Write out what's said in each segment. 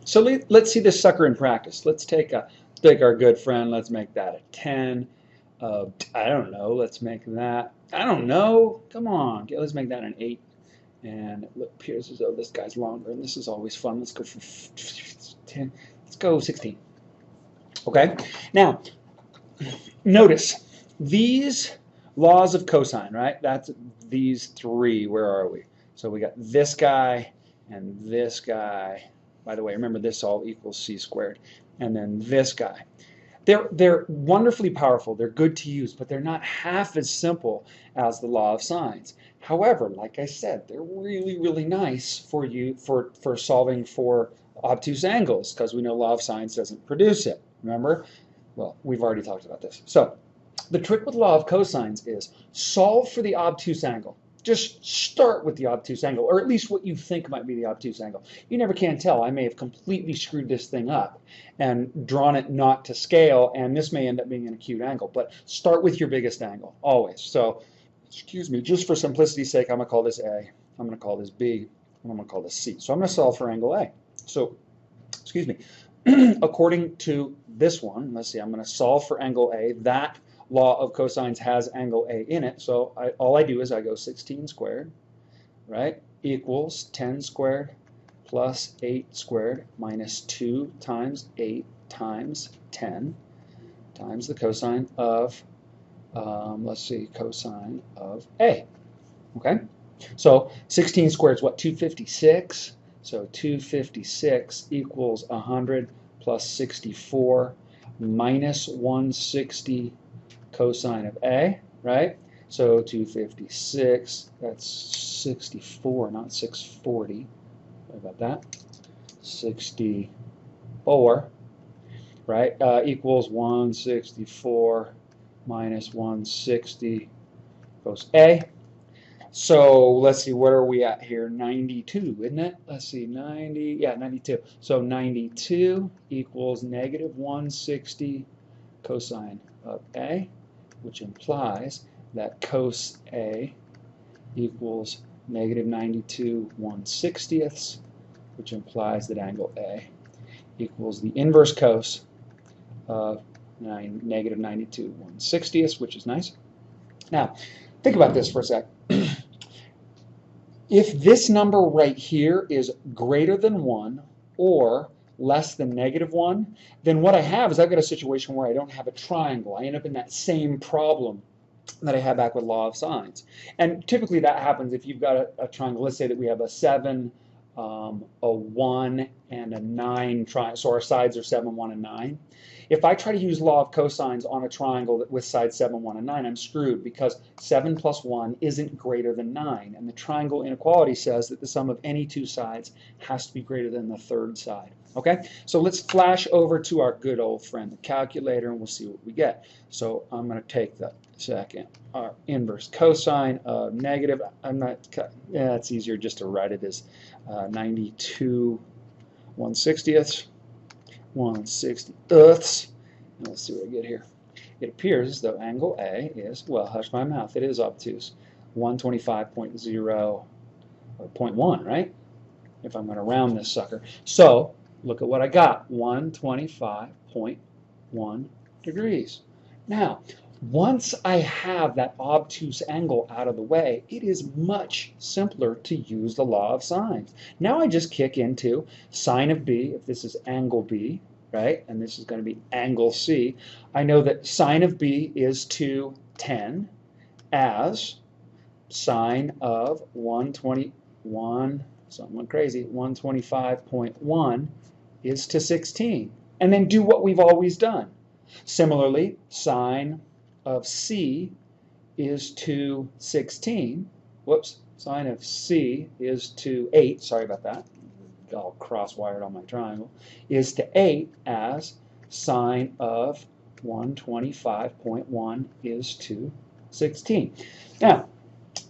So let's see this sucker in practice. Let's take our good friend. Let's make that a 10. I don't know. Let's make that. I don't know. Come on. Okay, let's make that an 8. And it appears as though this guy's longer, and this is always fun. Let's go for 10. Let's go 16. Okay. Now, notice these laws of cosine, right? That's these three. Where are we? So we got this guy and this guy. By the way, remember this all equals c squared. And then this guy. They're wonderfully powerful. They're good to use, but they're not half as simple as the law of sines. However, like I said, they're really, really nice for you for solving for obtuse angles, because we know law of sines doesn't produce it. Remember? Well, we've already talked about this. So the trick with law of cosines is solve for the obtuse angle. Just start with the obtuse angle, or at least what you think might be the obtuse angle. You never can tell. I may have completely screwed this thing up and drawn it not to scale, and this may end up being an acute angle. But start with your biggest angle, always. So, excuse me, just for simplicity's sake, I'm going to call this A, I'm going to call this B, and I'm going to call this C. So I'm going to solve for angle A. So, excuse me, according to this one, let's see, I'm going to solve for angle A. That law of cosines has angle A in it, so all I do is I go 16 squared, right, equals 10 squared plus 8 squared minus 2 times 8 times 10 times the cosine of, let's see, cosine of A. Okay, so 16 squared is what, 256? So 256 equals 100 plus 64 minus 160 cosine of A, right? So 256, that's 64, not 640. Sorry about that. 64, right? Equals 164 minus 160 cos A. So let's see, what are we at here? 92, isn't it? Let's see, 90, yeah, 92. So 92 equals negative 160 cosine of A, which implies that cos A equals negative 92 1/60ths, which implies that angle A equals the inverse cos of negative 92 1/60ths, which is nice. Now, think about this for a sec. If this number right here is greater than 1 or less than negative 1, then what I have is I've got a situation where I don't have a triangle. I end up in that same problem that I had back with law of sines. And typically that happens if you've got a triangle. Let's say that we have a 7, a 1, and a 9 triangle. So our sides are 7, 1, and 9. If I try to use law of cosines on a triangle with sides 7, 1, and 9, I'm screwed, because 7 plus 1 isn't greater than 9. And the triangle inequality says that the sum of any two sides has to be greater than the third side. Okay, so let's flash over to our good old friend, the calculator, and we'll see what we get. So I'm going to take the second, our inverse cosine of negative, yeah, it's easier just to write it as 92 1/60ths. 1/60ths. Let's see what I get here. It appears as though angle A is, well, hush my mouth, it is obtuse. 125.0 or 0.1, right? If I'm going to round this sucker. So look at what I got, 125.1 degrees. Now, once I have that obtuse angle out of the way, it is much simpler to use the law of sines. Now I just kick into sine of B, if this is angle B, right, and this is going to be angle C. I know that sine of B is to 10 as sine of 121, something went crazy, 125.1 is to 16. And then do what we've always done. Similarly, sine of C is to 16. Whoops, sine of C is to 8. Sorry about that. All cross-wired on my triangle. Is to 8 as sine of 125.1 is to 16. Now,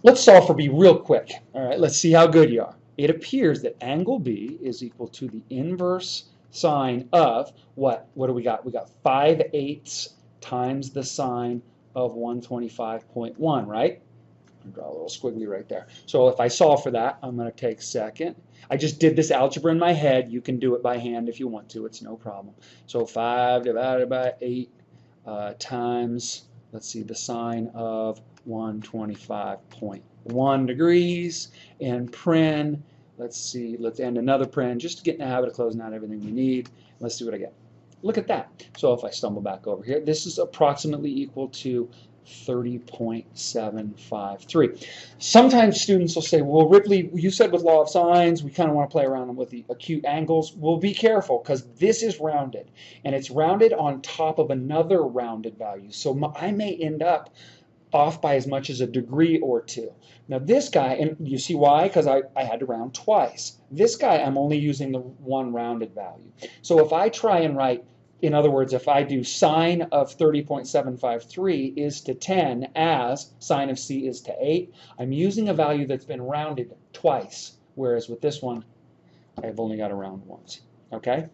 let's solve for B real quick. All right, let's see how good you are. It appears that angle B is equal to the inverse sine of what? What do we got? We got 5/8 times the sine of 125.1, right? Draw a little squiggly right there. So if I solve for that, I'm going to take second. I just did this algebra in my head. You can do it by hand if you want to. It's no problem. So 5 divided by 8 times, let's see, the sine of 125.1 degrees. And paren, let's see, let's end another paren just to get in the habit of closing out everything we need. Let's see what I get. Look at that. So if I stumble back over here, this is approximately equal to 30.753. Sometimes students will say, well, Ripley, you said with law of sines, we kind of want to play around with the acute angles. Well, be careful because this is rounded, and it's rounded on top of another rounded value. So I may end up off by as much as a degree or two. Now this guy, and you see why? Because I had to round twice. This guy, I'm only using the one rounded value. So if I try and write, in other words, if I do sine of 30.753 is to 10 as sine of c is to 8, I'm using a value that's been rounded twice, whereas with this one, I've only got to round once. Okay?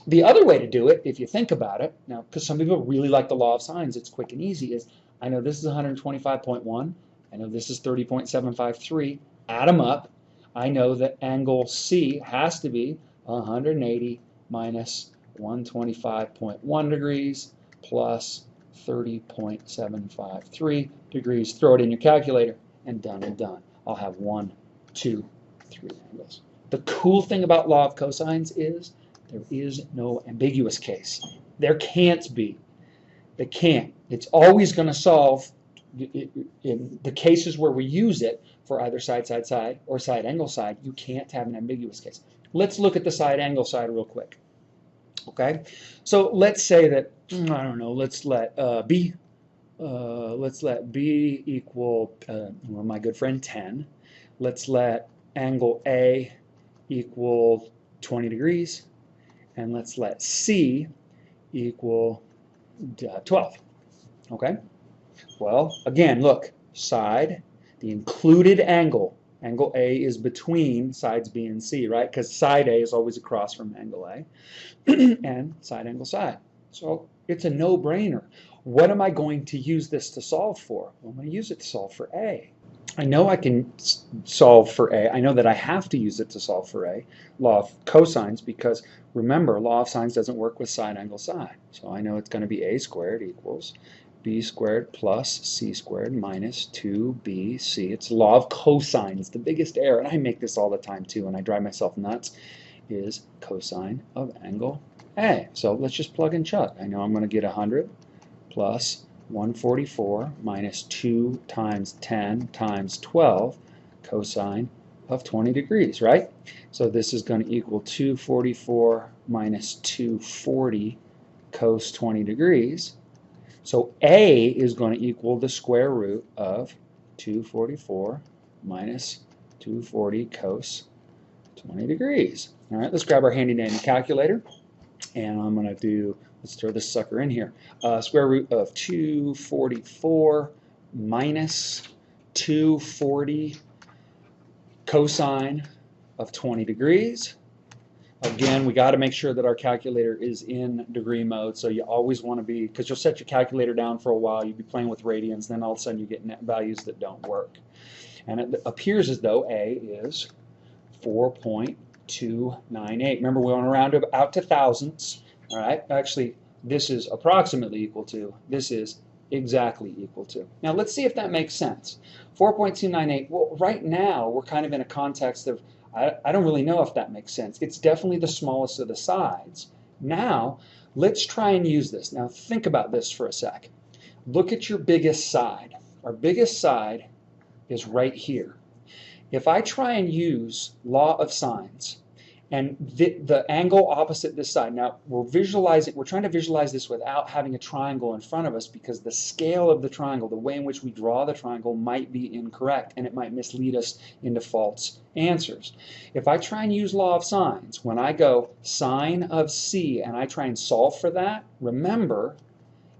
The other way to do it, if you think about it, now, because some people really like the law of sines, it's quick and easy, is I know this is 125.1, I know this is 30.753, add them up, I know that angle C has to be 180 minus 125.1 degrees plus 30.753 degrees. Throw it in your calculator and done and done. I'll have 1, 2, 3 angles. The cool thing about law of cosines is there is no ambiguous case. There can't be. It can't. It's always going to solve in the cases where we use it for either side, side, side, or side, angle, side. You can't have an ambiguous case. Let's look at the side, angle, side real quick. Okay, so let's say that, I don't know, let's let B equal, well, my good friend, 10. Let's let angle A equal 20 degrees, and let's let C equal 12. Okay, well, again, look, side, the included angle. Angle A is between sides B and C, right? Because side A is always across from angle A. And side, angle, side. So it's a no-brainer. What am I going to use this to solve for? Well, I'm going to use it to solve for A. I know I can solve for A. I know that I have to use it to solve for A. Law of cosines, because remember, law of sines doesn't work with side, angle, side. So I know it's going to be A squared equals b squared plus c squared minus 2bc. It's law of cosines. The biggest error, and I make this all the time too, and I drive myself nuts, is cosine of angle A. So let's just plug and chug. I know I'm going to get 100 plus 144 minus 2 times 10 times 12 cosine of 20 degrees, right? So this is going to equal 244 minus 240 cos 20 degrees. So A is going to equal the square root of 244 minus 240 cos 20 degrees. All right, let's grab our handy dandy calculator, and I'm going to do, let's throw this sucker in here. Square root of 244 minus 240 cosine of 20 degrees. Again, we got to make sure that our calculator is in degree mode, so you always want to be, because you'll set your calculator down for a while, you'll be playing with radians, then all of a sudden you get net values that don't work. And it appears as though A is 4.298. Remember, we want to round it out to thousandths. All right, actually, this is approximately equal to, this is exactly equal to. Now, let's see if that makes sense. 4.298, well, right now, we're kind of in a context of, I don't really know if that makes sense. It's definitely the smallest of the sides. Now, let's try and use this. Now, think about this for a sec. Look at your biggest side. Our biggest side is right here. If I try and use law of sines, and the angle opposite this side, now we're trying to visualize this without having a triangle in front of us, because the scale of the triangle, the way in which we draw the triangle, might be incorrect, and it might mislead us into false answers. If I try and use law of sines, when I go sine of C and I try and solve for that, remember,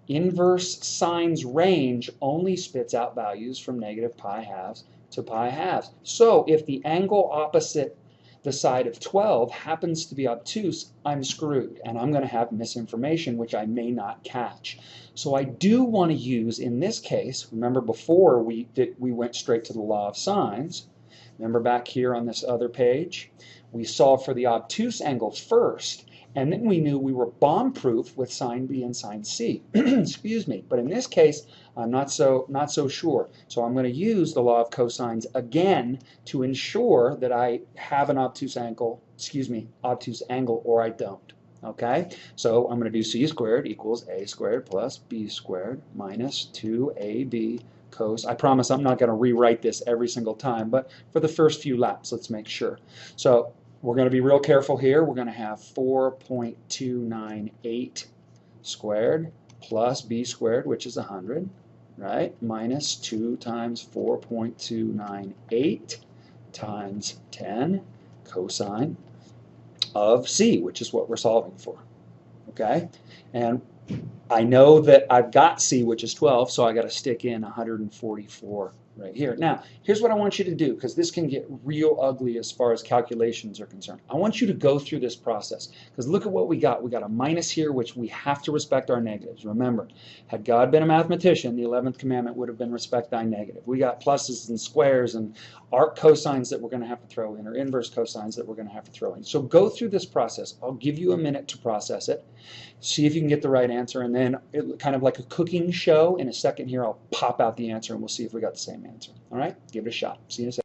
inverse sines range only spits out values from negative pi halves to pi halves. So if the angle opposite the side of 12 happens to be obtuse, I'm screwed, and I'm going to have misinformation which I may not catch. So I do want to use, in this case, remember before we went straight to the law of sines. Remember back here on this other page, we solved for the obtuse angle first, and then we knew we were bomb-proof with sine B and sine C. Excuse me. But in this case, I'm not so sure. So I'm going to use the law of cosines again to ensure that I have an obtuse angle, or I don't. Okay? So I'm going to do c squared equals a squared plus b squared minus 2ab cos. I promise I'm not going to rewrite this every single time, but for the first few laps, let's make sure. So we're going to be real careful here. We're going to have 4.298 squared plus b squared, which is 100, right? Minus 2 times 4.298 times 10 cosine of c, which is what we're solving for. Okay? And I know that I've got c, which is 12, so I got to stick in 144 right here. Now, here's what I want you to do, because this can get real ugly as far as calculations are concerned. I want you to go through this process, because look at what we got. We got a minus here, which we have to respect our negatives. Remember, had God been a mathematician, the 11th commandment would have been respect thy negative. We got pluses and squares and arc cosines that we're going to have to throw in, or inverse cosines that we're going to have to throw in. So go through this process. I'll give you a minute to process it, see if you can get the right answer, and then kind of like a cooking show, in a second here I'll pop out the answer and we'll see if we got the same answer. All right? Give it a shot. See you in a second.